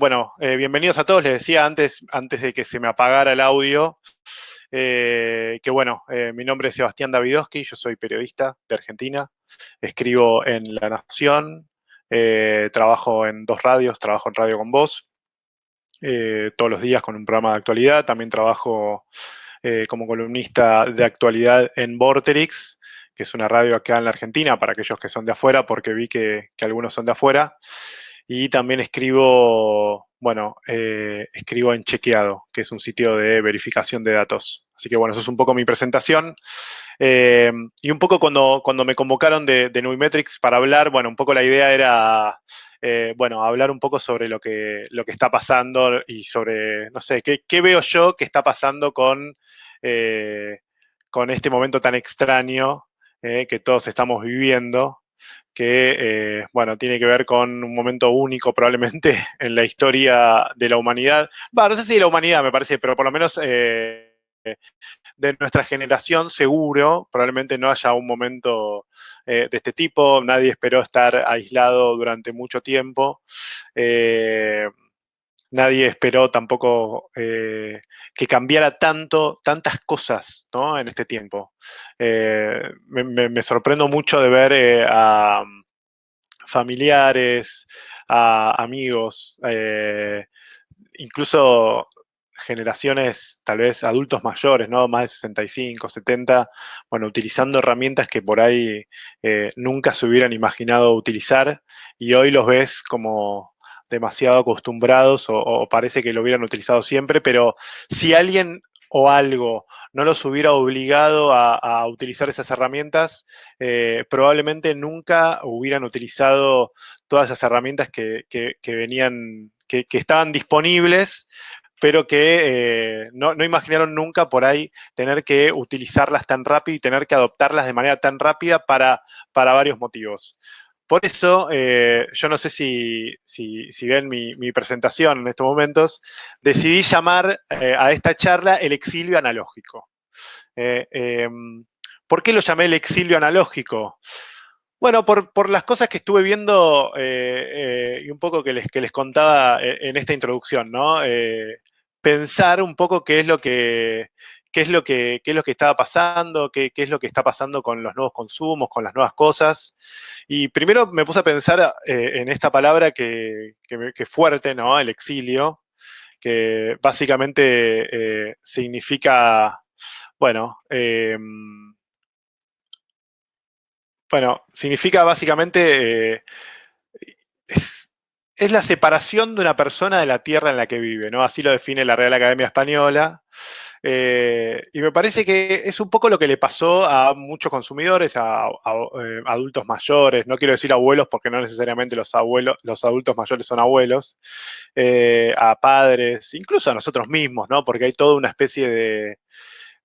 Bueno, bienvenidos a todos. Les decía antes de que se me apagara el audio, que bueno, mi nombre es Sebastián Davidowski, yo soy periodista de Argentina, escribo en La Nación, trabajo en dos radios, trabajo en Radio con Voz, todos los días con un programa de actualidad, también trabajo como columnista de actualidad en Vorterix, que es una radio acá en la Argentina, para aquellos que son de afuera, porque vi que algunos son de afuera. Y también escribo, bueno, escribo en Chequeado, que es un sitio de verificación de datos. Así que bueno, eso es un poco mi presentación. Y un poco cuando me convocaron de Nuimetrix para hablar, bueno, un poco la idea era, bueno, hablar un poco sobre lo que está pasando y sobre, no sé, qué veo yo que está pasando con este momento tan extraño que todos estamos viviendo, que, bueno, tiene que ver con un momento único probablemente en la historia de la humanidad. No sé si de la humanidad me parece, pero por lo menos de nuestra generación seguro, probablemente no haya un momento de este tipo. Nadie esperó estar aislado durante mucho tiempo. Nadie esperó tampoco que cambiara tantas cosas, ¿no? En este tiempo. Me sorprendo mucho de ver a familiares, a amigos, incluso generaciones, tal vez adultos mayores, ¿no? Más de 65, 70, bueno, utilizando herramientas que por ahí nunca se hubieran imaginado utilizar, y hoy los ves como demasiado acostumbrados o parece que lo hubieran utilizado siempre, pero si alguien o algo no los hubiera obligado a utilizar esas herramientas, probablemente nunca hubieran utilizado todas esas herramientas que venían, que estaban disponibles, pero que no imaginaron nunca por ahí tener que utilizarlas tan rápido y tener que adoptarlas de manera tan rápida para varios motivos. Por eso, yo no sé si ven mi presentación en estos momentos, decidí llamar a esta charla el exilio analógico. Eh, eh, ¿Por qué lo llamé el exilio analógico? Bueno, por las cosas que estuve viendo y un poco que les contaba en esta introducción, ¿no? Pensar un poco qué es lo que estaba pasando, qué es lo que está pasando con los nuevos consumos, con las nuevas cosas. Y primero me puse a pensar en esta palabra que fuerte, ¿no? El exilio, que básicamente significa, bueno, significa básicamente, es, es la separación de una persona de la tierra en la que vive, ¿no? Así lo define la Real Academia Española. Y me parece que es un poco lo que le pasó a muchos consumidores, a adultos mayores. No quiero decir abuelos porque no necesariamente los adultos mayores son abuelos. A padres, incluso a nosotros mismos, ¿no? Porque hay toda una especie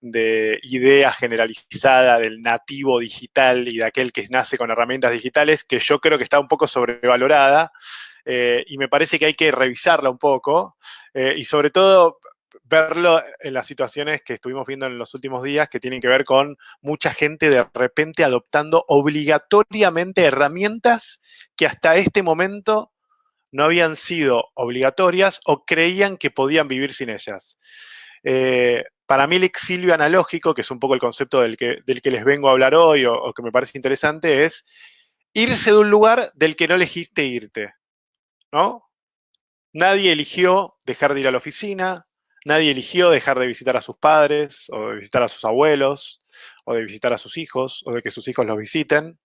de idea generalizada del nativo digital y de aquel que nace con herramientas digitales, que yo creo que está un poco sobrevalorada, y me parece que hay que revisarla un poco, y sobre todo verlo en las situaciones que estuvimos viendo en los últimos días, que tienen que ver con mucha gente de repente adoptando obligatoriamente herramientas que hasta este momento no habían sido obligatorias o creían que podían vivir sin ellas. Para mí el exilio analógico, que es un poco el concepto del que les vengo a hablar hoy o que me parece interesante, es irse de un lugar del que no elegiste irte, ¿no? Nadie eligió dejar de ir a la oficina, nadie eligió dejar de visitar a sus padres o de visitar a sus abuelos o de visitar a sus hijos o de que sus hijos los visiten,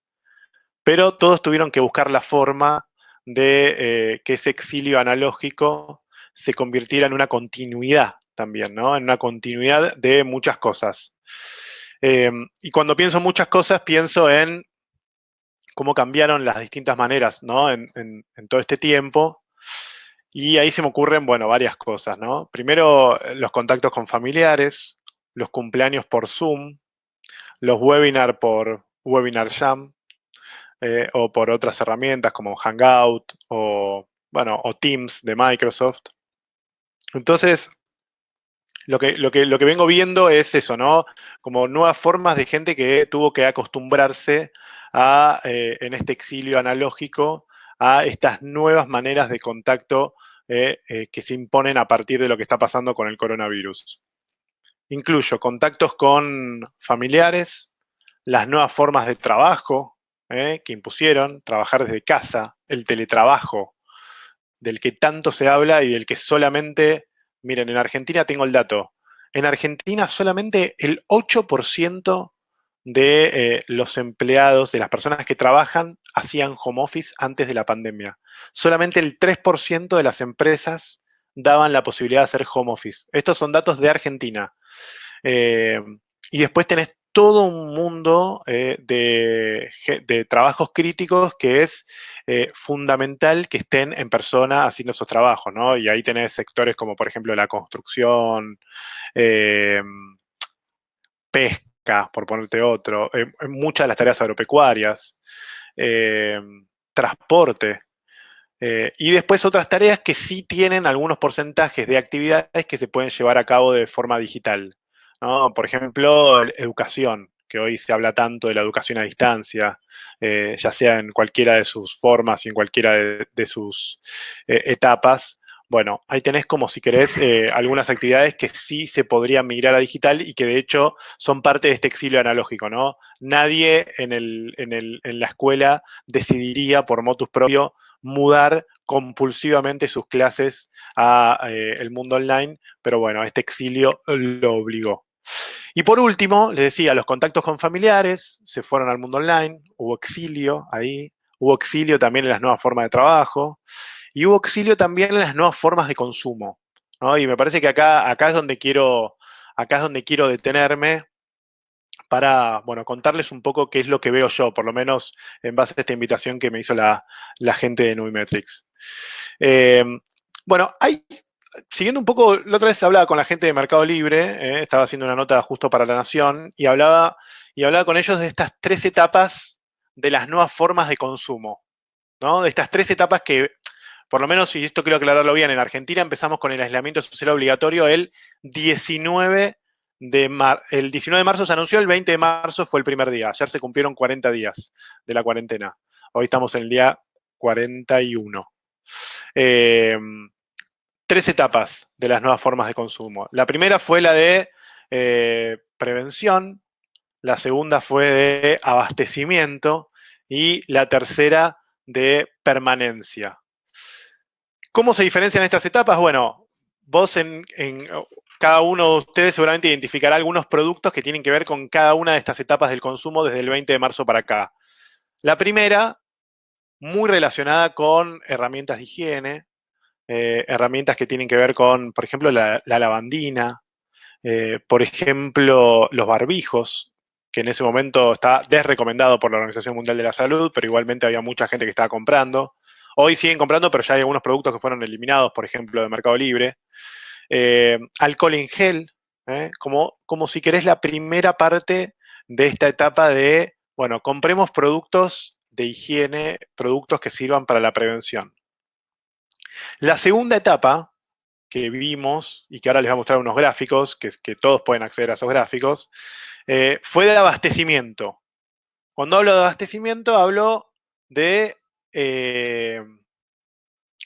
pero todos tuvieron que buscar la forma de que ese exilio analógico se convirtiera en una continuidad también, ¿no? En una continuidad de muchas cosas. Y cuando pienso en muchas cosas, pienso en cómo cambiaron las distintas maneras, ¿no? En todo este tiempo. Y ahí se me ocurren, bueno, varias cosas, ¿no? Primero, los contactos con familiares, los cumpleaños por Zoom, los webinars por Webinar Jam, o por otras herramientas como Hangout o Teams de Microsoft. Entonces, lo que vengo viendo es eso, ¿no? Como nuevas formas de gente que tuvo que acostumbrarse en este exilio analógico, a estas nuevas maneras de contacto que se imponen a partir de lo que está pasando con el coronavirus. Incluyo contactos con familiares, las nuevas formas de trabajo que impusieron, trabajar desde casa, el teletrabajo, del que tanto se habla y del que solamente, miren, en Argentina tengo el dato, en Argentina solamente el 8% de los empleados, de las personas que trabajan, hacían home office antes de la pandemia. Solamente el 3% de las empresas daban la posibilidad de hacer home office. Estos son datos de Argentina. Eh, y después tenés todo un mundo de trabajos críticos que es fundamental que estén en persona haciendo esos trabajos, ¿no? Y ahí tenés sectores como, por ejemplo, la construcción, eh, pesca, por ponerte otro, muchas de las tareas agropecuarias, eh, transporte. Y después otras tareas que sí tienen algunos porcentajes de actividades que se pueden llevar a cabo de forma digital, ¿no? Por ejemplo, educación, que hoy se habla tanto de la educación a distancia, ya sea en cualquiera de sus formas y en cualquiera de sus etapas. Bueno, ahí tenés como si querés algunas actividades que sí se podrían migrar a digital y que de hecho son parte de este exilio analógico, ¿no? Nadie en la escuela decidiría por motus propio mudar compulsivamente sus clases a el mundo online, pero bueno, este exilio lo obligó. Y por último, les decía, los contactos con familiares se fueron al mundo online, hubo exilio ahí, hubo exilio también en las nuevas formas de trabajo, y hubo exilio también en las nuevas formas de consumo, ¿no? Y me parece que acá acá es donde quiero detenerme para, bueno, contarles un poco qué es lo que veo yo, por lo menos en base a esta invitación que me hizo la gente de Nubimetrics. Eh, bueno, siguiendo un poco, la otra vez hablaba con la gente de Mercado Libre, estaba haciendo una nota justo para La Nación, y hablaba con ellos de estas 3 etapas de las nuevas formas de consumo, ¿no? De estas 3 etapas que, por lo menos, y esto quiero aclararlo bien, en Argentina empezamos con el aislamiento social obligatorio el 19 el 19 de marzo se anunció, el 20 de marzo fue el primer día. Ayer se cumplieron 40 días de la cuarentena. Hoy estamos en el día 41. Eh, 3 etapas de las nuevas formas de consumo. La primera fue la de prevención, la segunda fue de abastecimiento y la tercera de permanencia. ¿Cómo se diferencian estas etapas? Bueno, vos cada uno de ustedes seguramente identificará algunos productos que tienen que ver con cada una de estas etapas del consumo desde el 20 de marzo para acá. La primera, muy relacionada con herramientas de higiene, herramientas que tienen que ver con, por ejemplo, la lavandina, por ejemplo, los barbijos, que en ese momento está desrecomendado por la Organización Mundial de la Salud, pero igualmente había mucha gente que estaba comprando. Hoy siguen comprando, pero ya hay algunos productos que fueron eliminados, por ejemplo, de Mercado Libre. Alcohol en gel, como si querés la primera parte de esta etapa de, bueno, compremos productos de higiene, productos que sirvan para la prevención. La segunda etapa que vimos, y que ahora les voy a mostrar unos gráficos, que todos pueden acceder a esos gráficos, fue de abastecimiento. Cuando hablo de abastecimiento, hablo de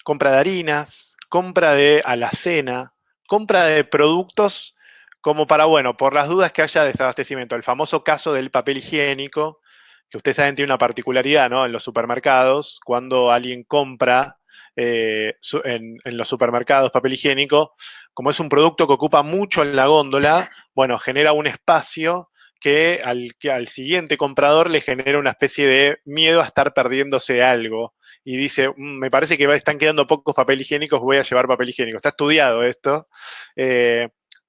compra de harinas, compra de alacena, compra de productos como para, bueno, por las dudas que haya desabastecimiento. El famoso caso del papel higiénico, que ustedes saben tiene una particularidad, ¿no? En los supermercados, cuando alguien compra en los supermercados papel higiénico, como es un producto que ocupa mucho en la góndola, bueno, genera un espacio que al siguiente comprador le genera una especie de miedo a estar perdiéndose algo y dice, me parece que están quedando pocos papel higiénicos, voy a llevar papel higiénico. Está estudiado esto.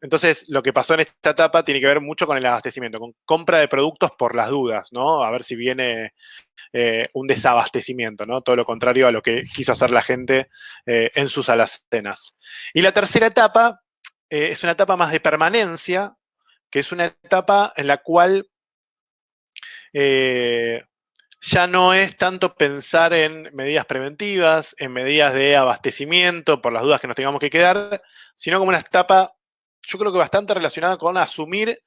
Entonces, lo que pasó en esta etapa tiene que ver mucho con el abastecimiento, con compra de productos por las dudas, ¿no? A ver si viene un desabastecimiento, ¿no? Todo lo contrario a lo que quiso hacer la gente en sus alacenas. Y la tercera etapa es una etapa más de permanencia, que es una etapa en la cual ya no es tanto pensar en medidas preventivas, en medidas de abastecimiento, por las dudas que nos tengamos que quedar, sino como una etapa, yo creo que bastante relacionada con asumir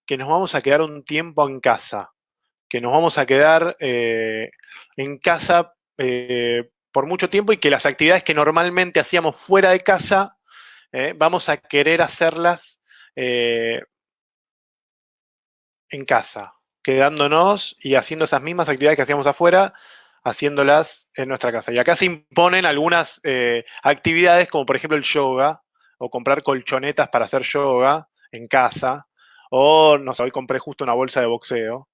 que nos vamos a quedar un tiempo en casa, que nos vamos a quedar en casa por mucho tiempo y que las actividades que normalmente hacíamos fuera de casa, vamos a querer hacerlas en casa, quedándonos y haciendo esas mismas actividades que hacíamos afuera, haciéndolas en nuestra casa. Y acá se imponen algunas actividades, como por ejemplo el yoga, o comprar colchonetas para hacer yoga en casa, o no sé, hoy compré justo una bolsa de boxeo,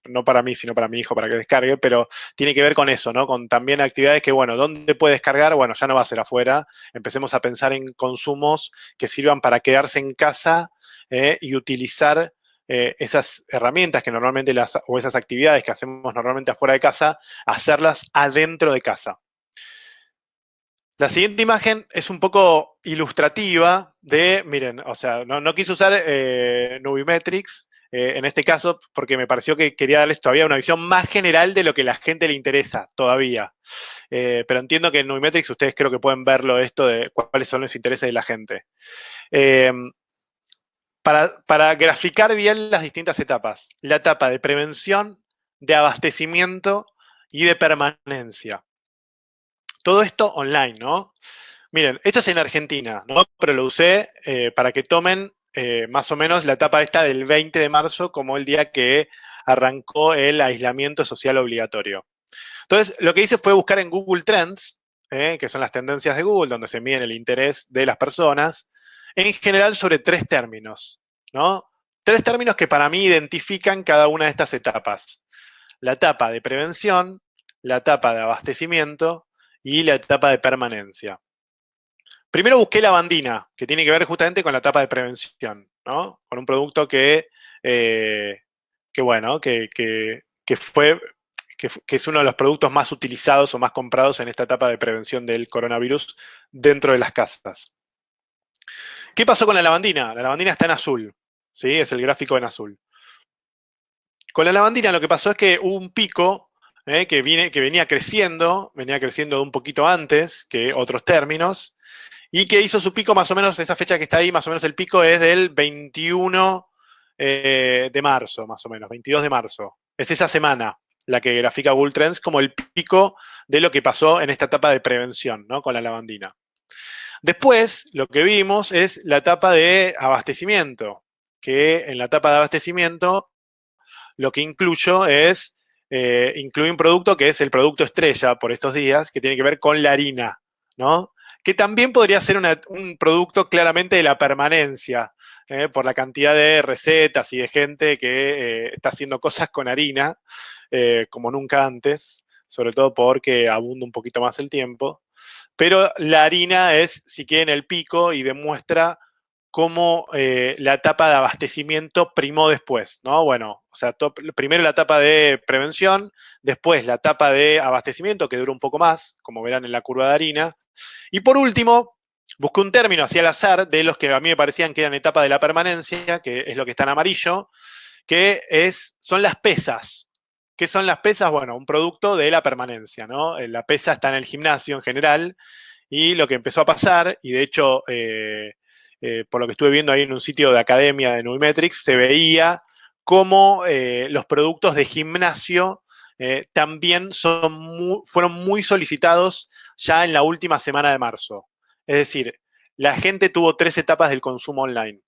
no para mí, sino para mi hijo, para que descargue, pero tiene que ver con eso, ¿no? Con también actividades que, bueno, ¿dónde puede descargar? Bueno, ya no va a ser afuera, empecemos a pensar en consumos que sirvan para quedarse en casa y utilizar esas herramientas que normalmente o esas actividades que hacemos normalmente afuera de casa, hacerlas adentro de casa. La siguiente imagen es un poco ilustrativa de, miren, o sea, no quise usar Nubimetrics en este caso porque me pareció que quería darles todavía una visión más general de lo que a la gente le interesa todavía. Pero entiendo que en Nubimetrics ustedes creo que pueden verlo esto de cuáles son los intereses de la gente. Para graficar bien las distintas etapas. La etapa de prevención, de abastecimiento y de permanencia. Todo esto online, ¿no? Miren, esto es en Argentina, ¿no? Pero lo usé para que tomen más o menos la etapa esta del 20 de marzo como el día que arrancó el aislamiento social obligatorio. Entonces, lo que hice fue buscar en Google Trends, que son las tendencias de Google, donde se miden el interés de las personas, en general sobre tres términos, ¿no? Tres términos que para mí identifican cada una de estas etapas. La etapa de prevención, la etapa de abastecimiento y la etapa de permanencia. Primero busqué lavandina, que tiene que ver justamente con la etapa de prevención, ¿no? Con un producto bueno, que es uno de los productos más utilizados o más comprados en esta etapa de prevención del coronavirus dentro de las casas. ¿Qué pasó con la lavandina? La lavandina está en azul, ¿sí? Es el gráfico en azul. Con la lavandina lo que pasó es que hubo un pico que venía creciendo de un poquito antes que otros términos, y que hizo su pico más o menos, esa fecha que está ahí, más o menos el pico es del 21 de marzo, más o menos, 22 de marzo. Es esa semana la que grafica Google Trends como el pico de lo que pasó en esta etapa de prevención, ¿no? Con la lavandina. Después, lo que vimos es la etapa de abastecimiento, que en la etapa de abastecimiento lo que incluyo es, incluye un producto que es el producto estrella por estos días, que tiene que ver con la harina, ¿no? Que también podría ser un producto claramente de la permanencia, por la cantidad de recetas y de gente que está haciendo cosas con harina, como nunca antes, sobre todo porque abunda un poquito más el tiempo. Pero la harina es, si quieren, el pico y demuestra cómo la etapa de abastecimiento primó después, ¿no? Bueno, o sea, primero la etapa de prevención, después la etapa de abastecimiento, que dura un poco más, como verán en la curva de harina, y por último, busqué un término hacia al azar de los que a mí me parecían que eran etapa de la permanencia, que es lo que está en amarillo, son las pesas. ¿Qué son las pesas? Bueno, un producto de la permanencia, ¿no? La pesa está en el gimnasio en general, y lo que empezó a pasar, y de hecho, por lo que estuve viendo ahí en un sitio de academia de Nubimetrics, se veía cómo los productos de gimnasio también fueron muy solicitados ya en la última semana de marzo. Es decir, la gente tuvo tres etapas del consumo online.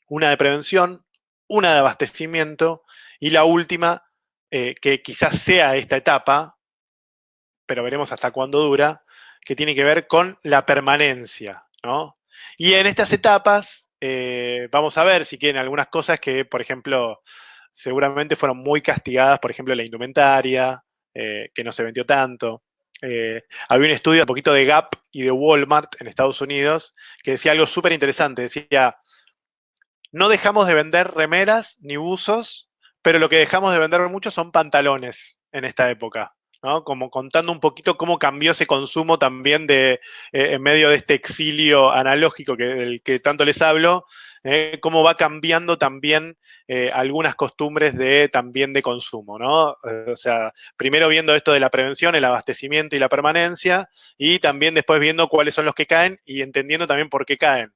Una de prevención, una de abastecimiento y la última, que quizás sea esta etapa, pero veremos hasta cuándo dura, que tiene que ver con la permanencia, ¿no? Y en estas etapas vamos a ver si quieren algunas cosas que, por ejemplo, seguramente fueron muy castigadas, por ejemplo, la indumentaria, que no se vendió tanto. Había un estudio un poquito de Gap y de Walmart en Estados Unidos que decía algo súper interesante. Decía, no dejamos de vender remeras ni buzos, pero lo que dejamos de vender mucho son pantalones en esta época, ¿no? Como contando un poquito cómo cambió ese consumo también en medio de este exilio analógico del que tanto les hablo, cómo va cambiando también algunas costumbres también de consumo, ¿no? O sea, primero viendo esto de la prevención, el abastecimiento y la permanencia, y también después viendo cuáles son los que caen y entendiendo también por qué caen.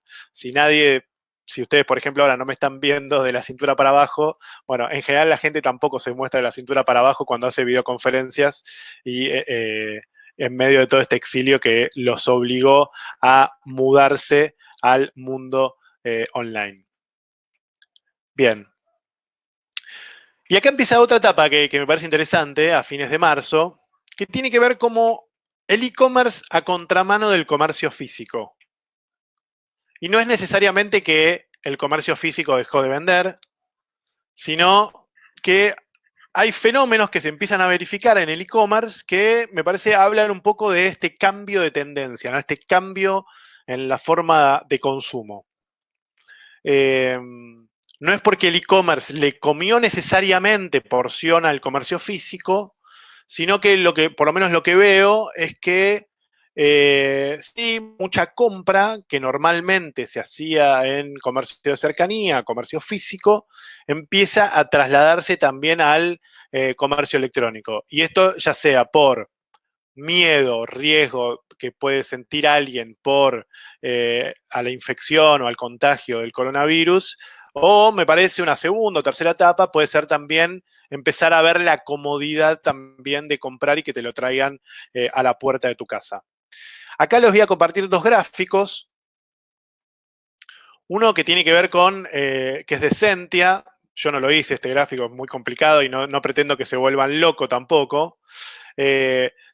Si ustedes, por ejemplo, ahora no me están viendo de la cintura para abajo, bueno, en general la gente tampoco se muestra de la cintura para abajo cuando hace videoconferencias y en medio de todo este exilio que los obligó a mudarse al mundo online. Bien. Y acá empieza otra etapa que me parece interesante, a fines de marzo, que tiene que ver como el e-commerce a contramano del comercio físico. Y no es necesariamente que el comercio físico dejó de vender, sino que hay fenómenos que se empiezan a verificar en el e-commerce que me parece hablan un poco de este cambio de tendencia, ¿no? Este cambio en la forma de consumo. No es porque el e-commerce le comió necesariamente porción al comercio físico, sino que por lo menos lo que veo es que sí, mucha compra que normalmente se hacía en comercio de cercanía, comercio físico, empieza a trasladarse también al comercio electrónico. Y esto ya sea por miedo, riesgo que puede sentir alguien por a la infección o al contagio del coronavirus, o me parece una segunda o tercera etapa, puede ser también empezar a ver la comodidad también de comprar y que te lo traigan a la puerta de tu casa. Acá les voy a compartir dos gráficos. Uno que tiene que ver con, que es de Sentia. Yo no lo hice, este gráfico es muy complicado y no pretendo que se vuelvan loco tampoco.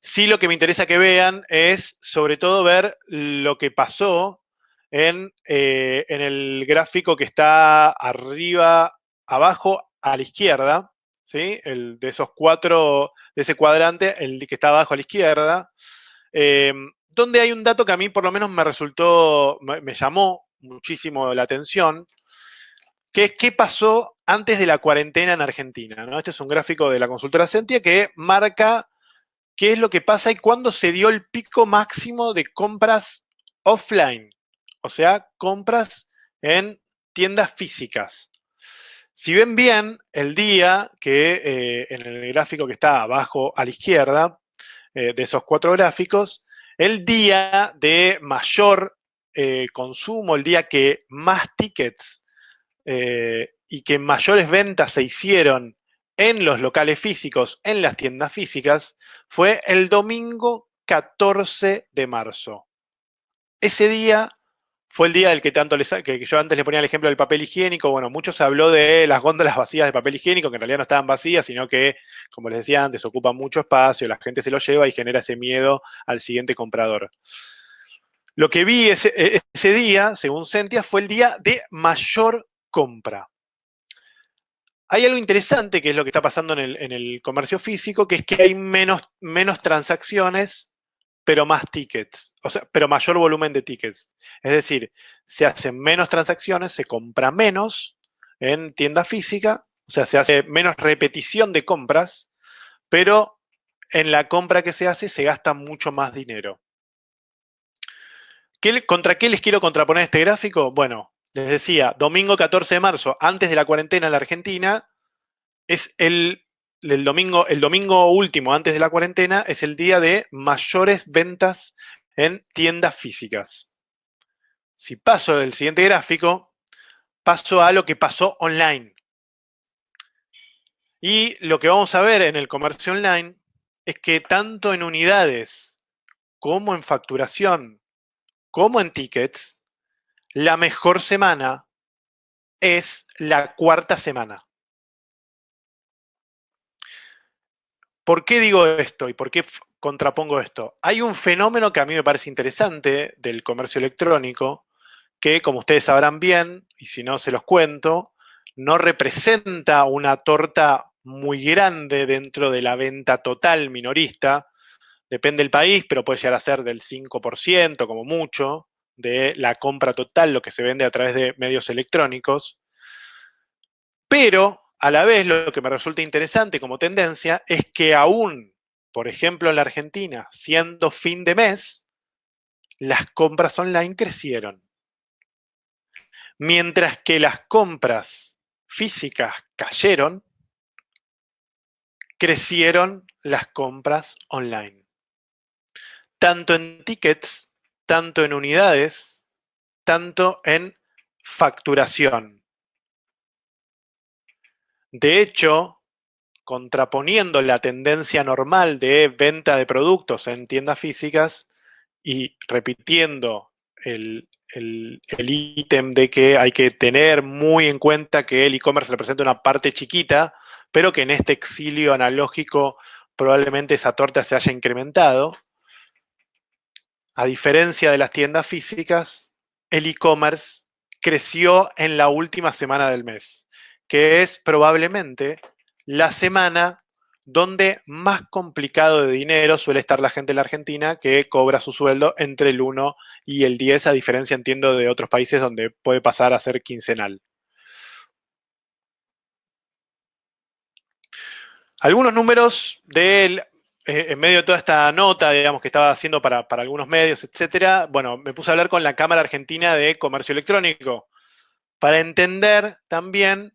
Sí, lo que me interesa que vean es sobre todo ver lo que pasó en el gráfico que está arriba, abajo, a la izquierda, ¿sí? De esos cuatro, de ese cuadrante, el que está abajo a la izquierda, donde hay un dato que a mí por lo menos me llamó muchísimo la atención, que es qué pasó antes de la cuarentena en Argentina, ¿no? Este es un gráfico de la consultora Sentia que marca qué es lo que pasa y cuándo se dio el pico máximo de compras offline, o sea, compras en tiendas físicas. Si ven bien, el día que en el gráfico que está abajo a la izquierda, de esos cuatro gráficos, el día de mayor consumo, el día que más tickets y que mayores ventas se hicieron en los locales físicos, en las tiendas físicas, fue el domingo 14 de marzo. Ese día fue el día del que que yo antes le ponía el ejemplo del papel higiénico. Bueno, mucho se habló de las góndolas vacías de papel higiénico, que en realidad no estaban vacías, sino que, como les decía antes, ocupan mucho espacio, la gente se lo lleva y genera ese miedo al siguiente comprador. Lo que vi ese día, según Sentia, fue el día de mayor compra. Hay algo interesante que es lo que está pasando en el comercio físico, que es que hay menos transacciones, pero más tickets, o sea, pero mayor volumen de tickets. Es decir, se hacen menos transacciones, se compra menos en tienda física, o sea, se hace menos repetición de compras, pero en la compra que se hace se gasta mucho más dinero. ¿Contra qué les quiero contraponer este gráfico? Bueno, les decía, domingo 14 de marzo, antes de la cuarentena en la Argentina, es el domingo último antes de la cuarentena, es el día de mayores ventas en tiendas físicas. Si paso del siguiente gráfico, paso a lo que pasó online. Y lo que vamos a ver en el comercio online es que tanto en unidades como en facturación, como en tickets, la mejor semana es la cuarta semana. ¿Por qué digo esto y por qué contrapongo esto? Hay un fenómeno que a mí me parece interesante del comercio electrónico, que como ustedes sabrán bien, y si no se los cuento, no representa una torta muy grande dentro de la venta total minorista. Depende del país, pero puede llegar a ser del 5% como mucho de la compra total, lo que se vende a través de medios electrónicos. Pero a la vez lo que me resulta interesante como tendencia es que aún, por ejemplo en la Argentina, siendo fin de mes, las compras online crecieron. Mientras que las compras físicas cayeron, crecieron las compras online. Tanto en tickets, tanto en unidades, tanto en facturación. De hecho, contraponiendo la tendencia normal de venta de productos en tiendas físicas y repitiendo el ítem de que hay que tener muy en cuenta que el e-commerce representa una parte chiquita, pero que en este exilio analógico probablemente esa torta se haya incrementado. A diferencia de las tiendas físicas, el e-commerce creció en la última semana del mes, que es probablemente la semana donde más complicado de dinero suele estar la gente en la Argentina, que cobra su sueldo entre el 1 y el 10, a diferencia, entiendo, de otros países donde puede pasar a ser quincenal. Algunos números en medio de toda esta nota, digamos, que estaba haciendo para algunos medios, etcétera. Bueno, me puse a hablar con la Cámara Argentina de Comercio Electrónico para entender también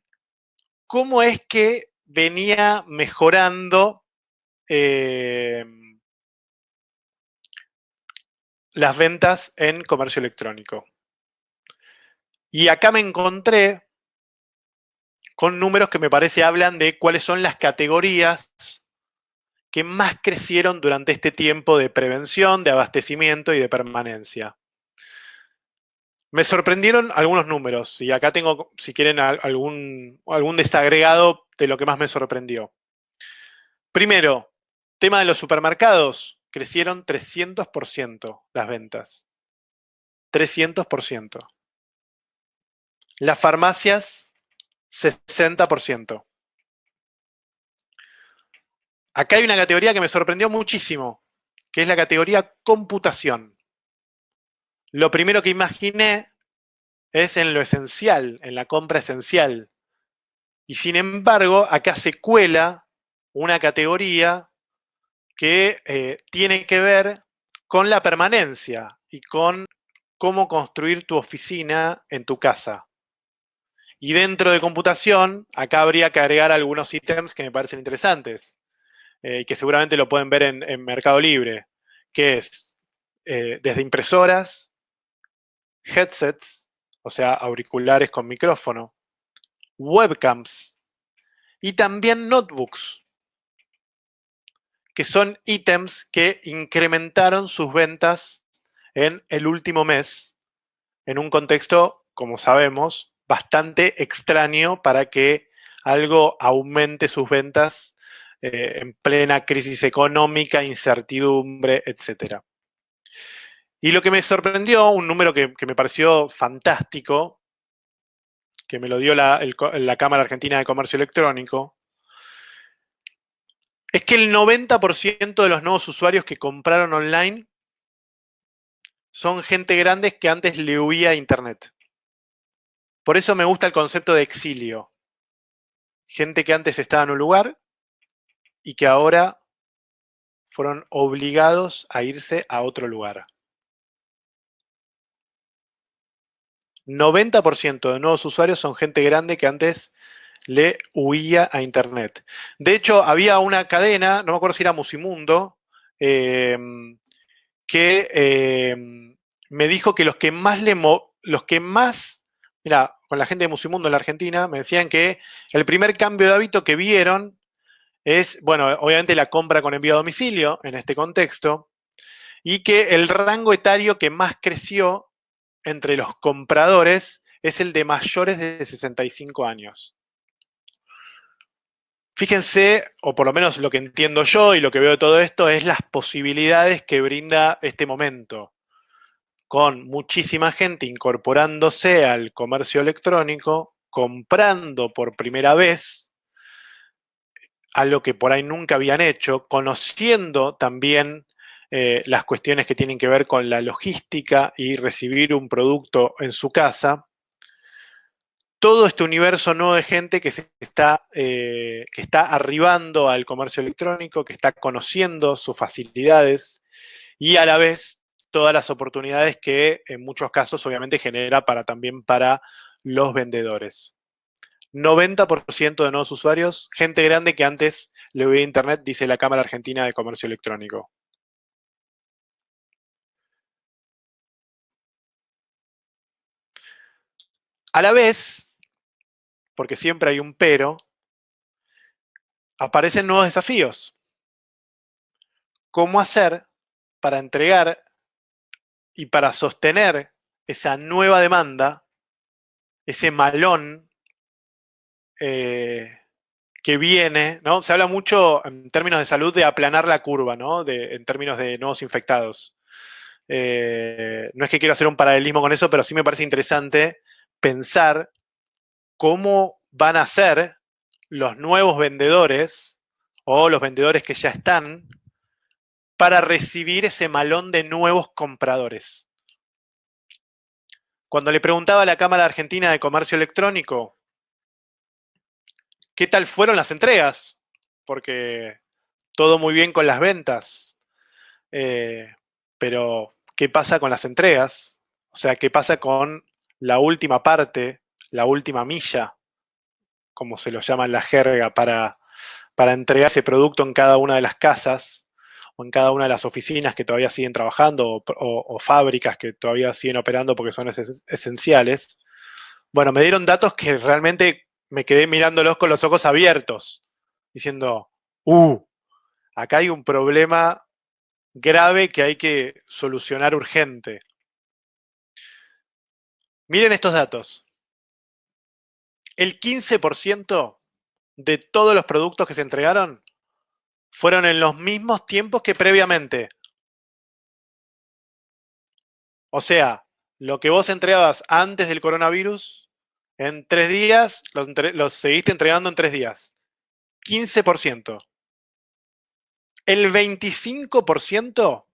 cómo es que venía mejorando eh, las ventas en comercio electrónico. Y acá me encontré con números que me parece hablan de cuáles son las categorías que más crecieron durante este tiempo de prevención, de abastecimiento y de permanencia. Me sorprendieron algunos números y acá tengo, si quieren, algún desagregado de lo que más me sorprendió. Primero, tema de los supermercados, crecieron 300% las ventas. 300%. Las farmacias, 60%. Acá hay una categoría que me sorprendió muchísimo, que es la categoría computación. Lo primero que imaginé es en lo esencial, en la compra esencial. Y sin embargo, acá se cuela una categoría que tiene que ver con la permanencia y con cómo construir tu oficina en tu casa. Y dentro de computación, acá habría que agregar algunos ítems que me parecen interesantes y que seguramente lo pueden ver en Mercado Libre, que es desde impresoras, headsets, o sea, auriculares con micrófono, webcams y también notebooks, que son ítems que incrementaron sus ventas en el último mes, en un contexto, como sabemos, bastante extraño para que algo aumente sus ventas en plena crisis económica, incertidumbre, etc. Y lo que me sorprendió, un número que me pareció fantástico, que me lo dio la Cámara Argentina de Comercio Electrónico, es que el 90% de los nuevos usuarios que compraron online son gente grande que antes le huía a Internet. Por eso me gusta el concepto de exilio. Gente que antes estaba en un lugar y que ahora fueron obligados a irse a otro lugar. 90% de nuevos usuarios son gente grande que antes le huía a Internet. De hecho, había una cadena, no me acuerdo si era Musimundo, eh, que me dijo que mira, con la gente de Musimundo en la Argentina, me decían que el primer cambio de hábito que vieron es, bueno, obviamente la compra con envío a domicilio en este contexto, y que el rango etario que más creció entre los compradores es el de mayores de 65 años. Fíjense, o por lo menos lo que entiendo yo y lo que veo de todo esto, es las posibilidades que brinda este momento, con muchísima gente incorporándose al comercio electrónico, comprando por primera vez algo que por ahí nunca habían hecho, conociendo también las cuestiones que tienen que ver con la logística y recibir un producto en su casa. Todo este universo nuevo de gente que está arribando al comercio electrónico, que está conociendo sus facilidades y a la vez todas las oportunidades que en muchos casos obviamente genera también para los vendedores. 90% de nuevos usuarios, gente grande que antes le veía Internet, dice la Cámara Argentina de Comercio Electrónico. A la vez, porque siempre hay un pero, aparecen nuevos desafíos. ¿Cómo hacer para entregar y para sostener esa nueva demanda, ese malón que viene, ¿no? Se habla mucho en términos de salud de aplanar la curva, ¿no? En términos de nuevos infectados. No es que quiero hacer un paralelismo con eso, pero sí me parece interesante pensar cómo van a ser los nuevos vendedores o los vendedores que ya están para recibir ese malón de nuevos compradores. Cuando le preguntaba a la Cámara Argentina de Comercio Electrónico qué tal fueron las entregas, porque todo muy bien con las ventas, pero ¿qué pasa con las entregas? O sea, ¿qué pasa con la última parte, la última milla, como se lo llama en la jerga, para entregar ese producto en cada una de las casas o en cada una de las oficinas que todavía siguen trabajando o fábricas que todavía siguen operando porque son esenciales? Bueno, me dieron datos que realmente me quedé mirándolos con los ojos abiertos, diciendo, acá hay un problema grave que hay que solucionar urgente. Miren estos datos. El 15% de todos los productos que se entregaron fueron en los mismos tiempos que previamente. O sea, lo que vos entregabas antes del coronavirus, en 3 días, los seguiste entregando en 3 días. 15%. El 25%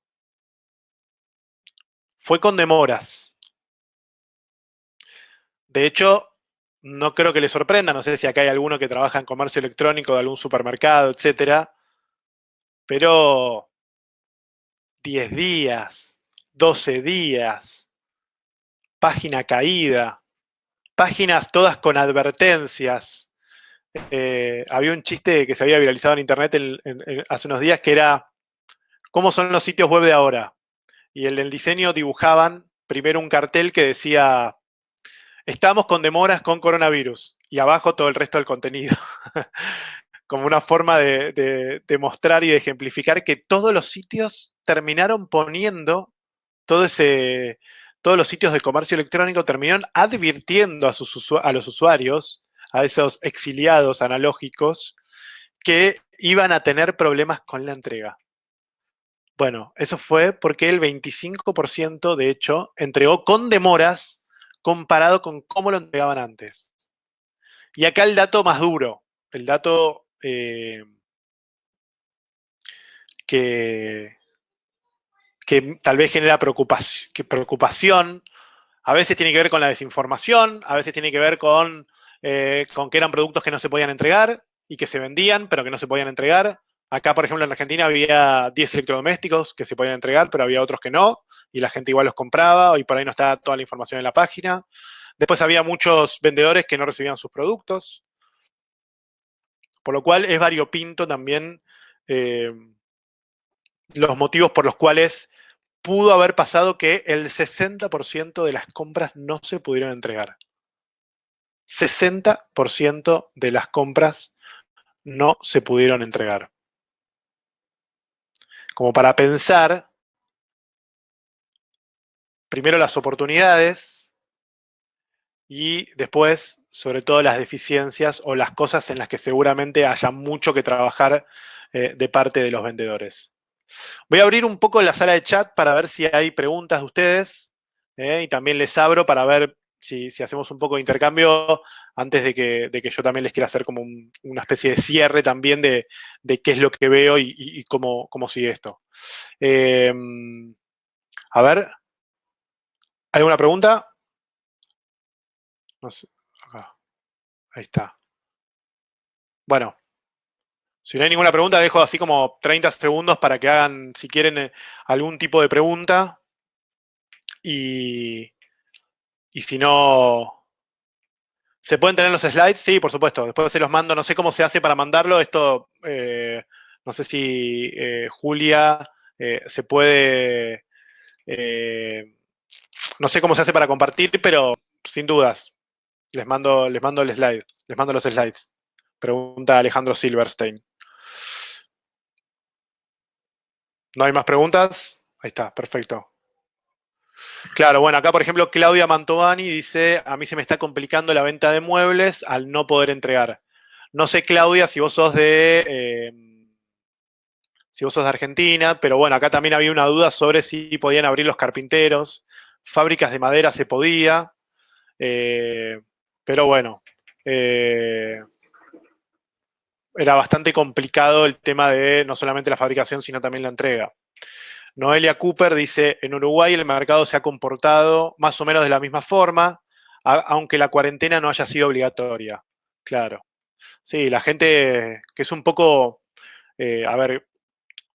fue con demoras. De hecho, no creo que les sorprenda, no sé si acá hay alguno que trabaja en comercio electrónico de algún supermercado, etcétera, pero 10 días, 12 días, página caída, páginas todas con advertencias. Había un chiste que se había viralizado en internet hace unos días que era ¿cómo son los sitios web de ahora? Y en el diseño dibujaban primero un cartel que decía estamos con demoras con coronavirus y abajo todo el resto del contenido. Como una forma de mostrar y de ejemplificar que todos los sitios terminaron poniendo todos los sitios de comercio electrónico terminaron advirtiendo a los usuarios, a esos exiliados analógicos, que iban a tener problemas con la entrega. Bueno, eso fue porque el 25% de hecho entregó con demoras comparado con cómo lo entregaban antes. Y acá el dato más duro, el dato que, que tal vez genera preocupación, a veces tiene que ver con la desinformación, a veces tiene que ver con que eran productos que no se podían entregar y que se vendían, pero que no se podían entregar. Acá, por ejemplo, en Argentina había 10 electrodomésticos que se podían entregar, pero había otros que no, y la gente igual los compraba, y por ahí no estaba toda la información en la página. Después había muchos vendedores que no recibían sus productos, por lo cual es variopinto también eh, los motivos por los cuales pudo haber pasado que el 60% de las compras no se pudieron entregar. 60% de las compras no se pudieron entregar. Como para pensar, primero las oportunidades y después, sobre todo, las deficiencias o las cosas en las que seguramente haya mucho que trabajar de parte de los vendedores. Voy a abrir un poco la sala de chat para ver si hay preguntas de ustedes y también les abro para ver si hacemos un poco de intercambio antes de que yo también les quiera hacer como una especie de cierre también de qué es lo que veo y cómo sigue esto. A ver, ¿alguna pregunta? No sé, acá. Ahí está. Bueno, si no hay ninguna pregunta, dejo así como 30 segundos para que hagan, si quieren, algún tipo de pregunta. Y si no, ¿se pueden tener los slides? Sí, por supuesto. Después se los mando. No sé cómo se hace para mandarlo. Esto, no sé si Julia se puede. eh, no sé cómo se hace para compartir, pero sin dudas. Les mando el slide. Les mando los slides. Pregunta Alejandro Silverstein. ¿No hay más preguntas? Ahí está, perfecto. Claro, bueno, acá por ejemplo Claudia Mantovani dice, a mí se me está complicando la venta de muebles al no poder entregar. No sé, Claudia, si vos sos de Argentina, pero bueno, acá también había una duda sobre si podían abrir los carpinteros, fábricas de madera se podía, eh, pero bueno, eh, era bastante complicado el tema de no solamente la fabricación, sino también la entrega. Noelia Cooper dice, en Uruguay el mercado se ha comportado más o menos de la misma forma, aunque la cuarentena no haya sido obligatoria. Claro. Sí, la gente, que es un poco, a ver,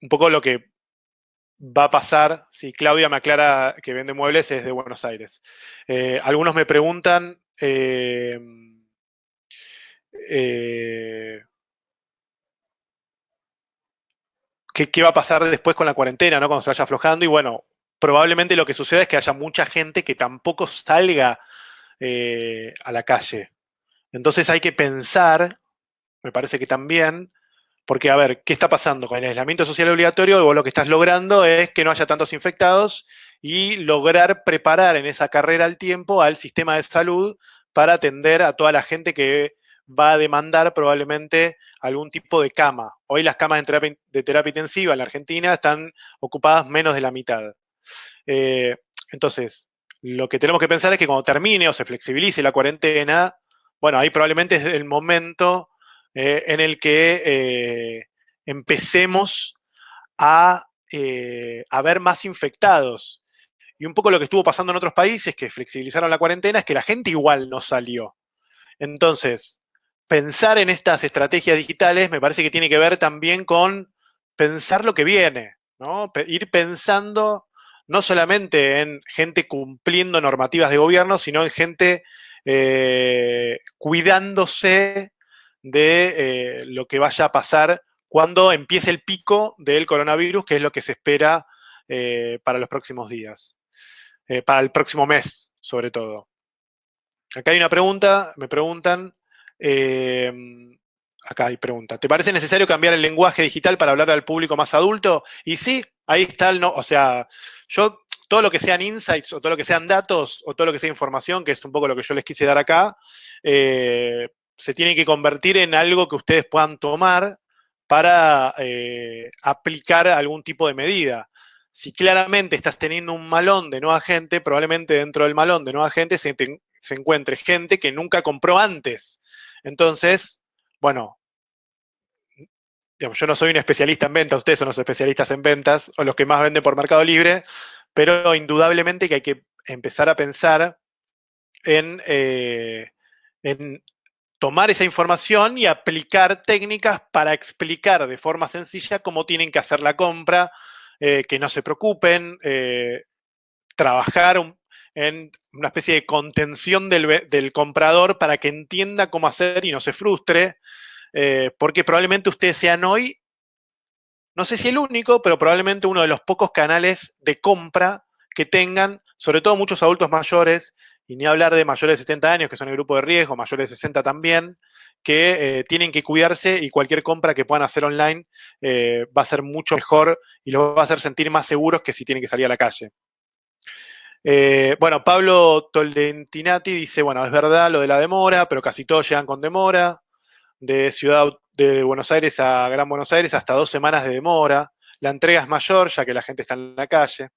un poco lo que va a pasar, si Claudia me aclara que vende muebles, es de Buenos Aires. Algunos me preguntan eh, qué va a pasar después con la cuarentena, ¿no? Cuando se vaya aflojando. Y bueno, probablemente lo que suceda es que haya mucha gente que tampoco salga a la calle. Entonces hay que pensar, me parece que también, porque a ver, ¿qué está pasando con el aislamiento social obligatorio? Vos lo que estás logrando es que no haya tantos infectados y lograr preparar en esa carrera al tiempo al sistema de salud para atender a toda la gente que va a demandar probablemente algún tipo de cama. Hoy las camas de terapia intensiva en la Argentina están ocupadas menos de la mitad. Eh, entonces, lo que tenemos que pensar es que cuando termine o se flexibilice la cuarentena, bueno, ahí probablemente es el momento en el que empecemos a ver más infectados. Y un poco lo que estuvo pasando en otros países que flexibilizaron la cuarentena es que la gente igual no salió. Entonces, pensar en estas estrategias digitales me parece que tiene que ver también con pensar lo que viene, ¿no? Ir pensando no solamente en gente cumpliendo normativas de gobierno, sino en gente cuidándose de lo que vaya a pasar cuando empiece el pico del coronavirus, que es lo que se espera para los próximos días, para el próximo mes, sobre todo. Acá hay una pregunta, me preguntan, eh, acá hay pregunta, ¿te parece necesario cambiar el lenguaje digital para hablar al público más adulto? Y sí, ahí está el no, o sea, yo todo lo que sean insights o todo lo que sean datos o todo lo que sea información, que es un poco lo que yo les quise dar acá, se tiene que convertir en algo que ustedes puedan tomar para aplicar algún tipo de medida. Si claramente estás teniendo un malón de nueva gente, probablemente dentro del malón de nueva gente se encuentre gente que nunca compró antes. Entonces, bueno, digamos, yo no soy un especialista en ventas, ustedes son los especialistas en ventas o los que más venden por Mercado Libre, pero indudablemente que hay que empezar a pensar en tomar esa información y aplicar técnicas para explicar de forma sencilla cómo tienen que hacer la compra, que no se preocupen, trabajar en una especie de contención del comprador para que entienda cómo hacer y no se frustre, porque probablemente ustedes sean hoy, no sé si el único, pero probablemente uno de los pocos canales de compra que tengan, sobre todo muchos adultos mayores, y ni hablar de mayores de 70 años, que son el grupo de riesgo, mayores de 60 también, que tienen que cuidarse y cualquier compra que puedan hacer online va a ser mucho mejor y los va a hacer sentir más seguros que si tienen que salir a la calle. Bueno, Pablo Toldentinati dice, bueno, es verdad lo de la demora, pero casi todos llegan con demora. De Buenos Aires a Gran Buenos Aires hasta 2 semanas de demora. La entrega es mayor, ya que la gente está en la calle.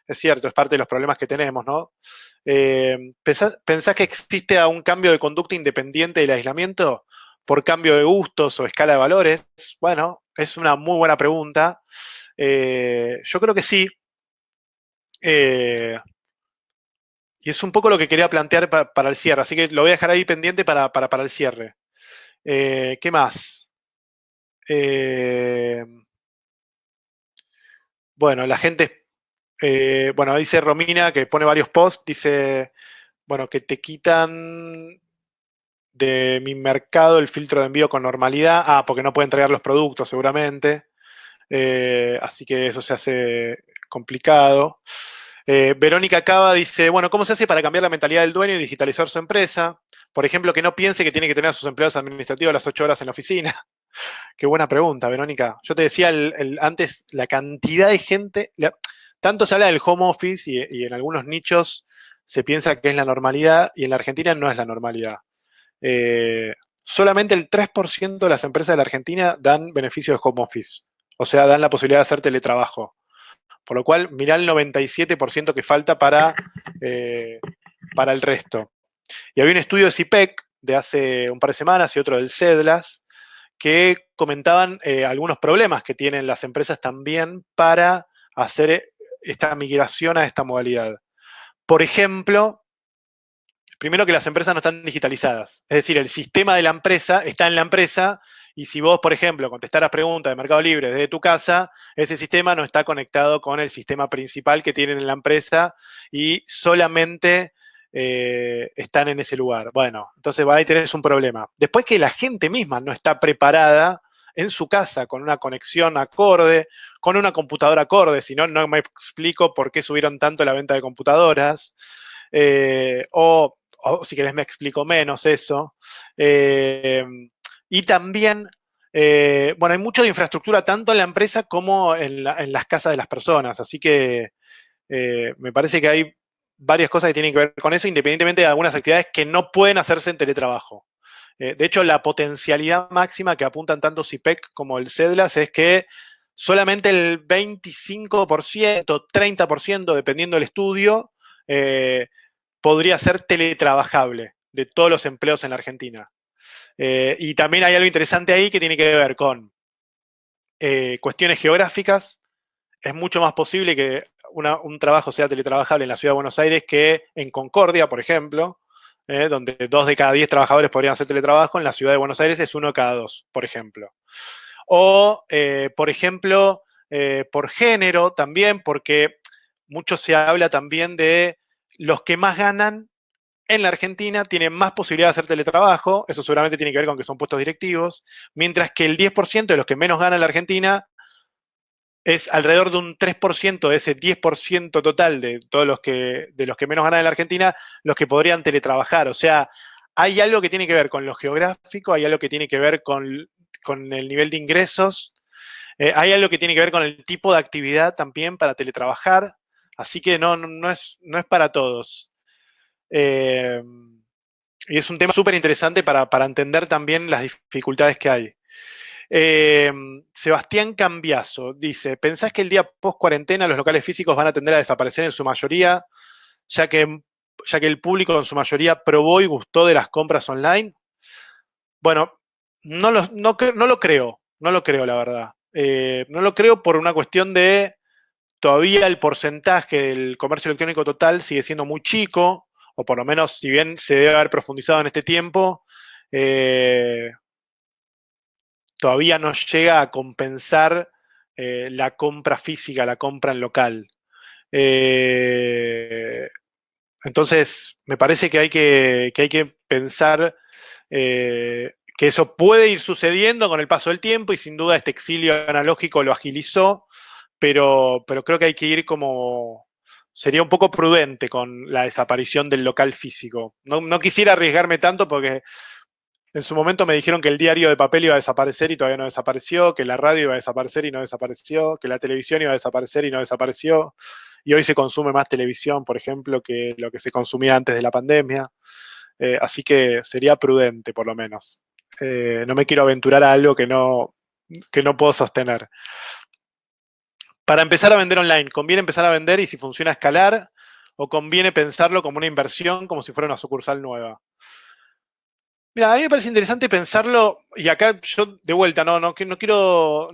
Es cierto, es parte de los problemas que tenemos, ¿no? ¿Pensás que existe un cambio de conducta independiente del aislamiento por cambio de gustos o escala de valores? Bueno, es una muy buena pregunta. Yo creo que sí. Eh, Y es un poco lo que quería plantear para el cierre, así que lo voy a dejar ahí pendiente para el cierre. ¿Qué más? Eh, bueno, la gente, bueno, dice Romina que pone varios posts, dice, bueno, que te quitan de mi mercado el filtro de envío con normalidad. Ah, porque no puede entregar los productos seguramente. Así que eso se hace complicado. Verónica Cava dice, bueno, ¿cómo se hace para cambiar la mentalidad del dueño y digitalizar su empresa? Por ejemplo, que no piense que tiene que tener a sus empleados administrativos las 8 horas en la oficina. Qué buena pregunta, Verónica. Yo te decía antes la cantidad de gente, tanto se habla del home office y en algunos nichos se piensa que es la normalidad y en la Argentina no es la normalidad. Solamente el 3% de las empresas de la Argentina dan beneficio de home office, o sea, dan la posibilidad de hacer teletrabajo. Por lo cual, mirá el 97% que falta para el resto. Y había un estudio de CIPEC de hace un par de semanas y otro del CEDLAS que comentaban algunos problemas que tienen las empresas también para hacer esta migración a esta modalidad. Por ejemplo, primero que las empresas no están digitalizadas. Es decir, el sistema de la empresa está en la empresa y si vos, por ejemplo, contestaras preguntas de Mercado Libre desde tu casa, ese sistema no está conectado con el sistema principal que tienen en la empresa y solamente están en ese lugar. Bueno, entonces ahí tenés un problema. Después que la gente misma no está preparada en su casa con una conexión acorde, con una computadora acorde, si no, no me explico por qué subieron tanto la venta de computadoras. O si querés me explico menos eso. Y también, bueno, hay mucho de infraestructura tanto en la empresa como en las casas de las personas, así que me parece que hay varias cosas que tienen que ver con eso, independientemente de algunas actividades que no pueden hacerse en teletrabajo. De hecho, la potencialidad máxima que apuntan tanto CIPEC como el CEDLAS es que solamente el 25%, 30%, dependiendo del estudio, podría ser teletrabajable de todos los empleos en la Argentina. Y también hay algo interesante ahí que tiene que ver con cuestiones geográficas. Es mucho más posible que un trabajo sea teletrabajable en la ciudad de Buenos Aires que en Concordia, por ejemplo, donde 2 de cada 10 trabajadores podrían hacer teletrabajo. En la ciudad de Buenos Aires es 1 de cada 2, por ejemplo. O, por ejemplo, por género también, porque mucho se habla también de los que más ganan en la Argentina tienen más posibilidad de hacer teletrabajo, eso seguramente tiene que ver con que son puestos directivos, mientras que el 10% de los que menos ganan en la Argentina es alrededor de un 3% de ese 10% total de todos de los que menos ganan en la Argentina, los que podrían teletrabajar. O sea, hay algo que tiene que ver con lo geográfico, hay algo que tiene que ver con el nivel de ingresos, hay algo que tiene que ver con el tipo de actividad también para teletrabajar, así que no es para todos. Eh, y es un tema súper interesante para entender también las dificultades que hay. Sebastián Cambiaso dice, ¿pensás que el día post cuarentena los locales físicos van a tender a desaparecer en su mayoría, ya que el público en su mayoría probó y gustó de las compras online? Bueno, no lo creo, la verdad. No lo creo por una cuestión de todavía el porcentaje del comercio electrónico total sigue siendo muy chico, o por lo menos si bien se debe haber profundizado en este tiempo, todavía no llega a compensar la compra física, la compra en local. Entonces, me parece que hay que pensar que eso puede ir sucediendo con el paso del tiempo y sin duda este exilio analógico lo agilizó, pero creo que hay que ir como... Sería un poco prudente con la desaparición del local físico. No quisiera arriesgarme tanto porque en su momento me dijeron que el diario de papel iba a desaparecer y todavía no desapareció, que la radio iba a desaparecer y no desapareció, que la televisión iba a desaparecer y no desapareció. Y hoy se consume más televisión, por ejemplo, que lo que se consumía antes de la pandemia. Así que sería prudente, por lo menos. No me quiero aventurar a algo que no puedo sostener. Para empezar a vender online, ¿conviene empezar a vender y si funciona escalar? ¿O conviene pensarlo como una inversión, como si fuera una sucursal nueva? Mira, a mí me parece interesante pensarlo, y acá yo de vuelta, no quiero,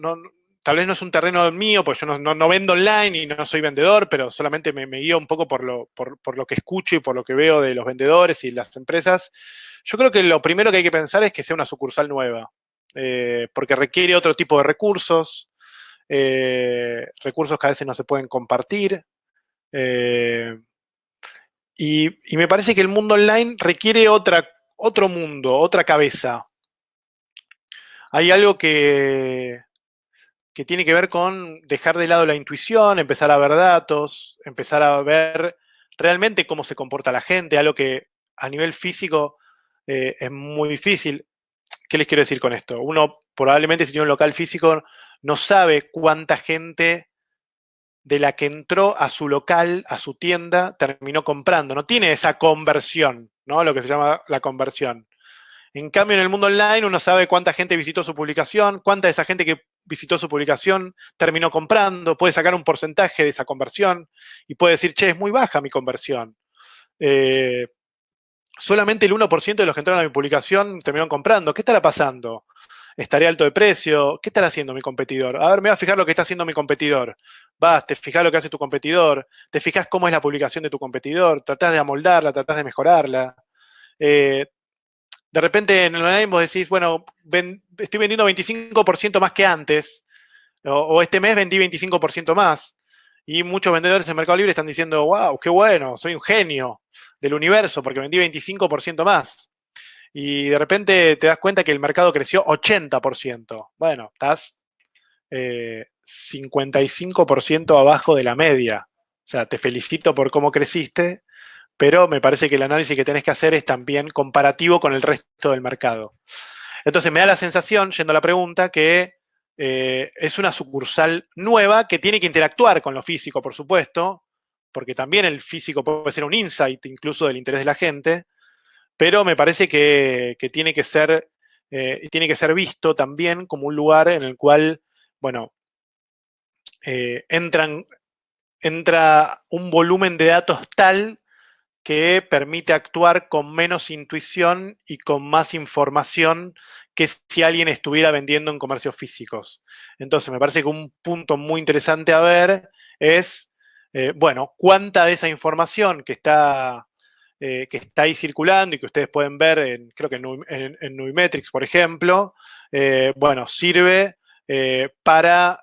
tal vez no es un terreno mío, pues yo no vendo online y no soy vendedor, pero solamente me guío un poco por lo que escucho y por lo que veo de los vendedores y las empresas. Yo creo que lo primero que hay que pensar es que sea una sucursal nueva, porque requiere otro tipo de recursos que a veces no se pueden compartir. eh, y me parece que el mundo online requiere otro mundo, otra cabeza. Hay algo que tiene que ver con dejar de lado la intuición, empezar a ver datos, empezar a ver realmente cómo se comporta la gente, algo que a nivel físico es muy difícil. ¿Qué les quiero decir con esto? Uno probablemente si tiene un local físico no sabe cuánta gente de la que entró a su local, a su tienda, terminó comprando. No tiene esa conversión, ¿no? Lo que se llama la conversión. En cambio, en el mundo online uno sabe cuánta gente visitó su publicación, cuánta de esa gente que visitó su publicación terminó comprando, puede sacar un porcentaje de esa conversión y puede decir, che, es muy baja mi conversión. Solamente el 1% de los que entraron a mi publicación terminaron comprando. ¿Qué estará pasando? ¿Estaré alto de precio? ¿Qué estará haciendo mi competidor? A ver, me voy a fijar lo que está haciendo mi competidor. Vas, te fijas lo que hace tu competidor, te fijas cómo es la publicación de tu competidor, tratás de amoldarla, tratás de mejorarla. Eh, de repente en el online vos decís, bueno, estoy vendiendo 25% más que antes, o este mes vendí 25% más. Y muchos vendedores en Mercado Libre están diciendo, wow, qué bueno, soy un genio del universo porque vendí 25% más. Y de repente te das cuenta que el mercado creció 80%. Bueno, estás 55% abajo de la media. O sea, te felicito por cómo creciste, pero me parece que el análisis que tenés que hacer es también comparativo con el resto del mercado. Entonces me da la sensación, yendo a la pregunta, que es una sucursal nueva que tiene que interactuar con lo físico, por supuesto, porque también el físico puede ser un insight incluso del interés de la gente, pero me parece que tiene que ser visto también como un lugar en el cual, bueno, entra un volumen de datos tal que permite actuar con menos intuición y con más información que si alguien estuviera vendiendo en comercios físicos. Entonces, me parece que un punto muy interesante a ver es, bueno, cuánta de esa información que está ahí circulando y que ustedes pueden ver, creo que en Nuimetrics, por ejemplo, bueno, sirve para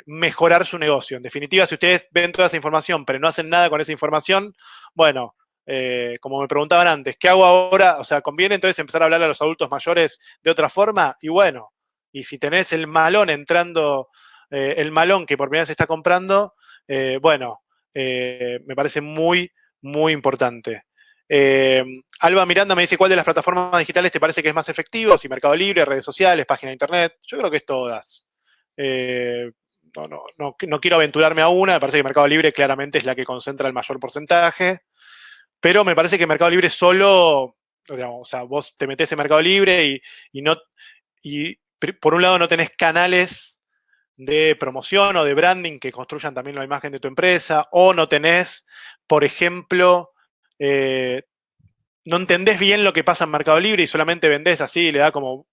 mejorar su negocio. En definitiva, si ustedes ven toda esa información, pero no hacen nada con esa información, bueno, como me preguntaban antes, ¿qué hago ahora? O sea, ¿conviene entonces empezar a hablar a los adultos mayores de otra forma? Y bueno, y si tenés el malón entrando, el malón que por primera vez se está comprando, bueno, me parece muy, muy importante. Alba Miranda me dice, ¿cuál de las plataformas digitales te parece que es más efectivo? Si Mercado Libre, redes sociales, página de internet. Yo creo que es todas. No quiero aventurarme a una, me parece que Mercado Libre claramente es la que concentra el mayor porcentaje, pero me parece que Mercado Libre solo, digamos, o sea, vos te metés en Mercado Libre y por un lado no tenés canales de promoción o de branding que construyan también la imagen de tu empresa, o no tenés, por ejemplo, no entendés bien lo que pasa en Mercado Libre y solamente vendés así, le da como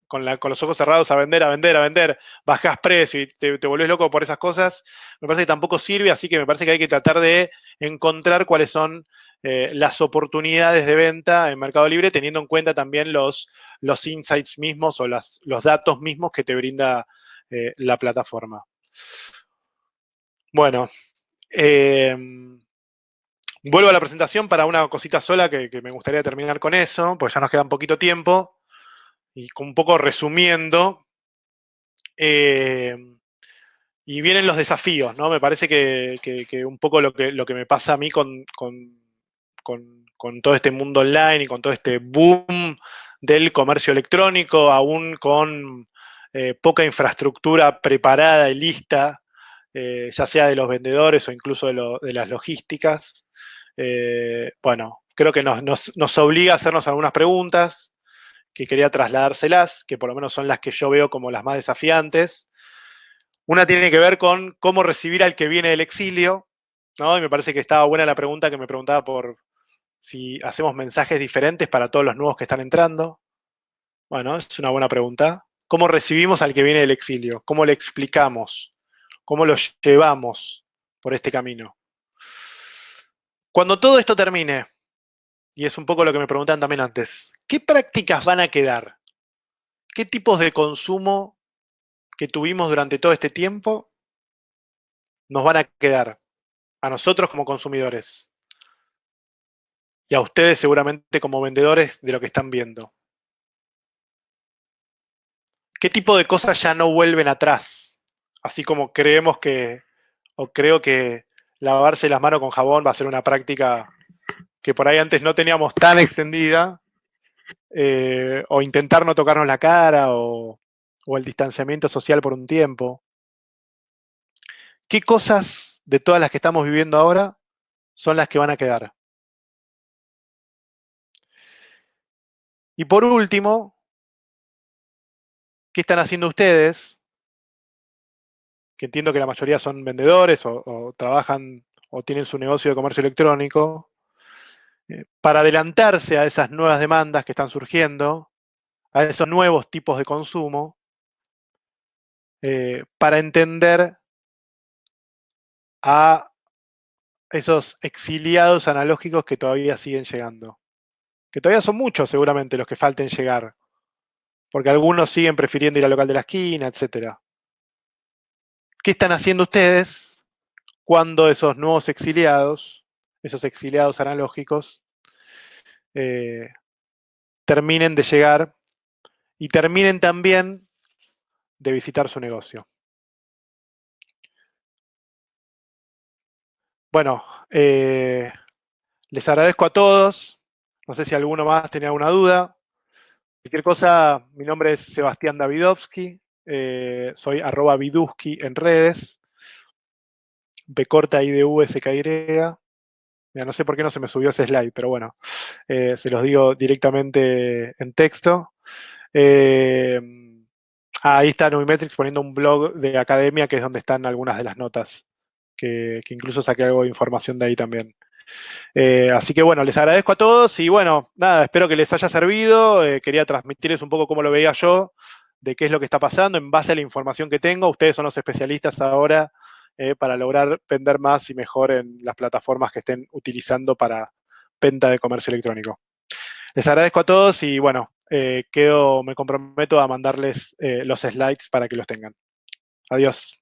con los ojos cerrados a vender, a vender, a vender, bajás precio y te volvés loco por esas cosas, me parece que tampoco sirve, así que me parece que hay que tratar de encontrar cuáles son las oportunidades de venta en Mercado Libre, teniendo en cuenta también los insights mismos o los datos mismos que te brinda la plataforma. Bueno, vuelvo a la presentación para una cosita sola que me gustaría terminar con eso, porque ya nos queda un poquito tiempo. Y un poco resumiendo, y vienen los desafíos, ¿no? Me parece que un poco lo que me pasa a mí con todo este mundo online y con todo este boom del comercio electrónico, aún con poca infraestructura preparada y lista, ya sea de los vendedores o incluso de las logísticas. Bueno, creo que nos obliga a hacernos algunas preguntas que quería trasladárselas, que por lo menos son las que yo veo como las más desafiantes. Una tiene que ver con cómo recibir al que viene del exilio, ¿no? Y me parece que estaba buena la pregunta que me preguntaba por si hacemos mensajes diferentes para todos los nuevos que están entrando. Bueno, es una buena pregunta. ¿Cómo recibimos al que viene del exilio? ¿Cómo le explicamos? ¿Cómo lo llevamos por este camino? Cuando todo esto termine, y es un poco lo que me preguntaban también antes, ¿qué prácticas van a quedar? ¿Qué tipos de consumo que tuvimos durante todo este tiempo nos van a quedar a nosotros como consumidores y a ustedes seguramente como vendedores de lo que están viendo? ¿Qué tipo de cosas ya no vuelven atrás? Así como creemos o creo que lavarse las manos con jabón va a ser una práctica que por ahí antes no teníamos tan extendida, o intentar no tocarnos la cara, o o el distanciamiento social por un tiempo. ¿Qué cosas de todas las que estamos viviendo ahora son las que van a quedar? Y por último, ¿qué están haciendo ustedes? Que entiendo que la mayoría son vendedores o trabajan o tienen su negocio de comercio electrónico, para adelantarse a esas nuevas demandas que están surgiendo, a esos nuevos tipos de consumo, para entender a esos exiliados analógicos que todavía siguen llegando. Que todavía son muchos seguramente los que falten llegar, porque algunos siguen prefiriendo ir al local de la esquina, etcétera. ¿Qué están haciendo ustedes cuando esos nuevos exiliados, esos exiliados analógicos, eh, terminen de llegar y terminen también de visitar su negocio? Bueno, les agradezco a todos. No sé si alguno más tenía alguna duda. Cualquier cosa, mi nombre es Sebastián Davidovsky. Soy @viduski en redes. B corta IDUSKY. Mira, no sé por qué no se me subió ese slide, pero bueno, se los digo directamente en texto. Eh, ahí está Nubimetrics poniendo un blog de academia, que es donde están algunas de las notas, que incluso saqué algo de información de ahí también. Así que bueno, les agradezco a todos y bueno, nada, espero que les haya servido. Quería transmitirles un poco cómo lo veía yo, de qué es lo que está pasando en base a la información que tengo. Ustedes son los especialistas ahora, para lograr vender más y mejor en las plataformas que estén utilizando para venta de comercio electrónico. Les agradezco a todos y bueno, me comprometo a mandarles los slides para que los tengan. Adiós.